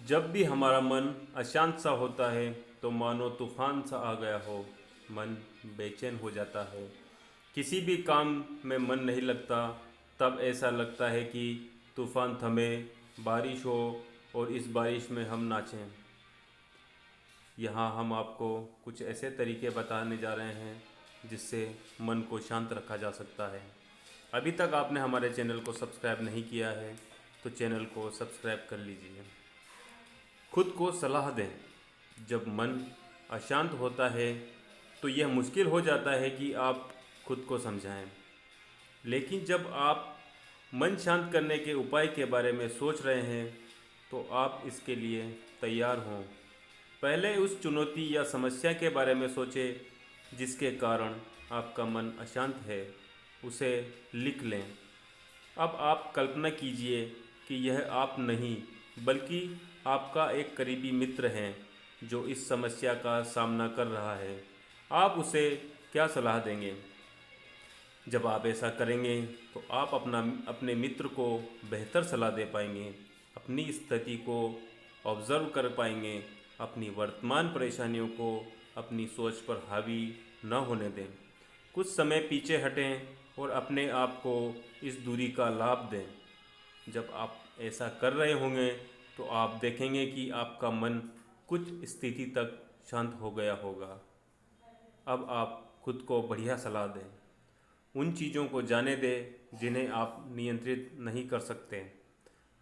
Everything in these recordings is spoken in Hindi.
जब भी हमारा मन अशांत सा होता है तो मानो तूफान सा आ गया हो। मन बेचैन हो जाता है। किसी भी काम में मन नहीं लगता। तब ऐसा लगता है कि तूफान थमे, बारिश हो और इस बारिश में हम नाचें। यहाँ हम आपको कुछ ऐसे तरीके बताने जा रहे हैं जिससे मन को शांत रखा जा सकता है। अभी तक आपने हमारे चैनल को सब्सक्राइब नहीं किया है तो चैनल को सब्सक्राइब कर लीजिए। खुद को सलाह दें। जब मन अशांत होता है तो यह मुश्किल हो जाता है कि आप खुद को समझाएं। लेकिन जब आप मन शांत करने के उपाय के बारे में सोच रहे हैं तो आप इसके लिए तैयार हों। पहले उस चुनौती या समस्या के बारे में सोचें जिसके कारण आपका मन अशांत है, उसे लिख लें। अब आप कल्पना कीजिए कि यह आप नहीं बल्कि आपका एक करीबी मित्र है जो इस समस्या का सामना कर रहा है। आप उसे क्या सलाह देंगे? जब आप ऐसा करेंगे तो आप अपने मित्र को बेहतर सलाह दे पाएंगे, अपनी स्थिति को ऑब्ज़र्व कर पाएंगे, अपनी वर्तमान परेशानियों को अपनी सोच पर हावी न होने दें। कुछ समय पीछे हटें और अपने आप को इस दूरी का लाभ दें। जब आप ऐसा कर रहे होंगे तो आप देखेंगे कि आपका मन कुछ स्थिति तक शांत हो गया होगा। अब आप खुद को बढ़िया सलाह दें। उन चीज़ों को जाने दें जिन्हें आप नियंत्रित नहीं कर सकते।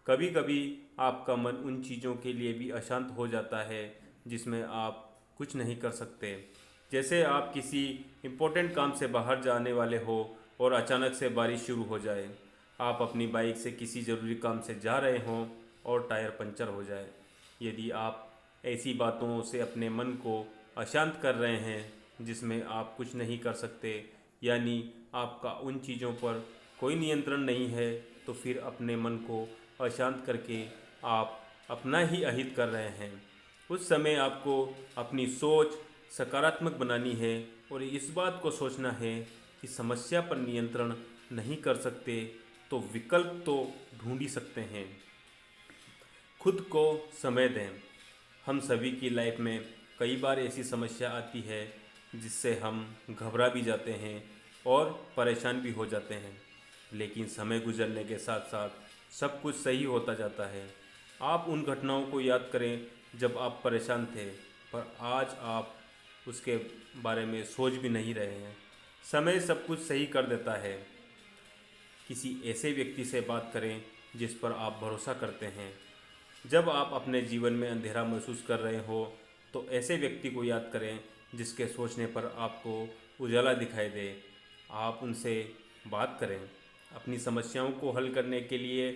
कभी कभी आपका मन उन चीज़ों के लिए भी अशांत हो जाता है जिसमें आप कुछ नहीं कर सकते। जैसे आप किसी इम्पोर्टेंट काम से बाहर जाने वाले हो और अचानक से बारिश शुरू हो जाए। आप अपनी बाइक से किसी ज़रूरी काम से जा रहे हों और टायर पंचर हो जाए। यदि आप ऐसी बातों से अपने मन को अशांत कर रहे हैं जिसमें आप कुछ नहीं कर सकते, यानी आपका उन चीज़ों पर कोई नियंत्रण नहीं है, तो फिर अपने मन को अशांत करके आप अपना ही अहित कर रहे हैं। उस समय आपको अपनी सोच सकारात्मक बनानी है और इस बात को सोचना है कि समस्या पर नियंत्रण नहीं कर सकते तो विकल्प तो ढूंढ ही सकते हैं। खुद को समय दें। हम सभी की लाइफ में कई बार ऐसी समस्या आती है जिससे हम घबरा भी जाते हैं और परेशान भी हो जाते हैं। लेकिन समय गुजरने के साथ साथ सब कुछ सही होता जाता है। आप उन घटनाओं को याद करें जब आप परेशान थे, पर आज आप उसके बारे में सोच भी नहीं रहे हैं। समय सब कुछ सही कर देता है। किसी ऐसे व्यक्ति से बात करें जिस पर आप भरोसा करते हैं। जब आप अपने जीवन में अंधेरा महसूस कर रहे हो तो ऐसे व्यक्ति को याद करें जिसके सोचने पर आपको उजाला दिखाई दे। आप उनसे बात करें। अपनी समस्याओं को हल करने के लिए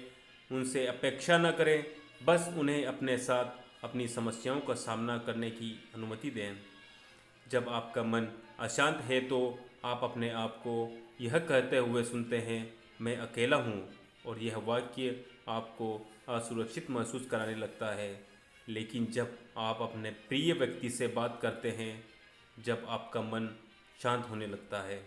उनसे अपेक्षा न करें, बस उन्हें अपने साथ अपनी समस्याओं का सामना करने की अनुमति दें। जब आपका मन अशांत है तो आप अपने आप को यह कहते हुए सुनते हैं, मैं अकेला हूँ, और यह वाक्य आपको असुरक्षित महसूस कराने लगता है। लेकिन जब आप अपने प्रिय व्यक्ति से बात करते हैं, जब आपका मन शांत होने लगता है,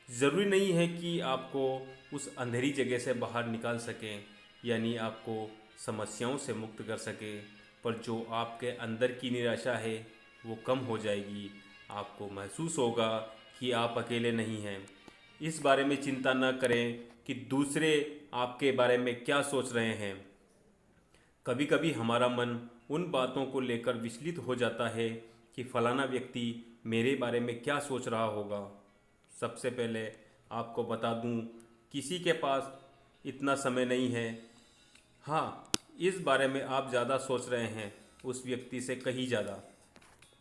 ज़रूरी नहीं है कि आपको उस अंधेरी जगह से बाहर निकाल सकें, यानी आपको समस्याओं से मुक्त कर सके, पर जो आपके अंदर की निराशा है वो कम हो जाएगी। आपको महसूस होगा कि आप अकेले नहीं हैं। इस बारे में चिंता न करें कि दूसरे आपके बारे में क्या सोच रहे हैं। कभी कभी हमारा मन उन बातों को लेकर विचलित हो जाता है कि फलाना व्यक्ति मेरे बारे में क्या सोच रहा होगा। सबसे पहले आपको बता दूं, किसी के पास इतना समय नहीं है। हाँ, इस बारे में आप ज़्यादा सोच रहे हैं उस व्यक्ति से कहीं ज़्यादा।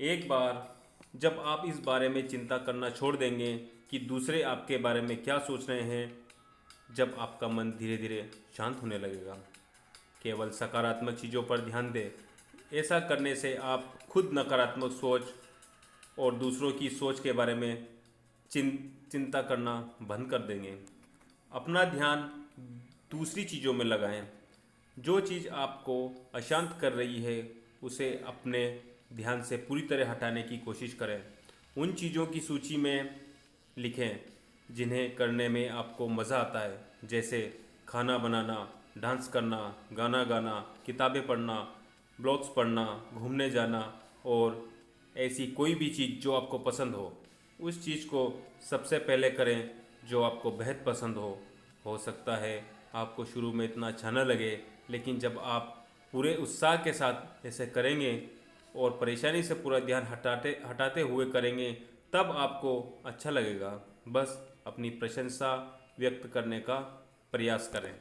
एक बार जब आप इस बारे में चिंता करना छोड़ देंगे कि दूसरे आपके बारे में क्या सोच रहे हैं, जब आपका मन धीरे धीरे शांत होने लगेगा। केवल सकारात्मक चीज़ों पर ध्यान दें। ऐसा करने से आप खुद नकारात्मक सोच और दूसरों की सोच के बारे में चिंता करना बंद कर देंगे। अपना ध्यान दूसरी चीज़ों में लगाएं। जो चीज़ आपको अशांत कर रही है उसे अपने ध्यान से पूरी तरह हटाने की कोशिश करें। उन चीज़ों की सूची में लिखें जिन्हें करने में आपको मज़ा आता है, जैसे खाना बनाना, डांस करना, गाना गाना, किताबें पढ़ना। ब्लॉग्स पढ़ना, घूमने जाना और ऐसी कोई भी चीज़ जो आपको पसंद उस चीज़ को सबसे पहले करें जो आपको बेहद पसंद हो सकता है आपको शुरू में इतना अच्छा न लगे, लेकिन जब आप पूरे उत्साह के साथ ऐसे करेंगे और परेशानी से पूरा ध्यान हटाते हुए करेंगे तब आपको अच्छा लगेगा। बस अपनी प्रशंसा व्यक्त करने का प्रयास करें।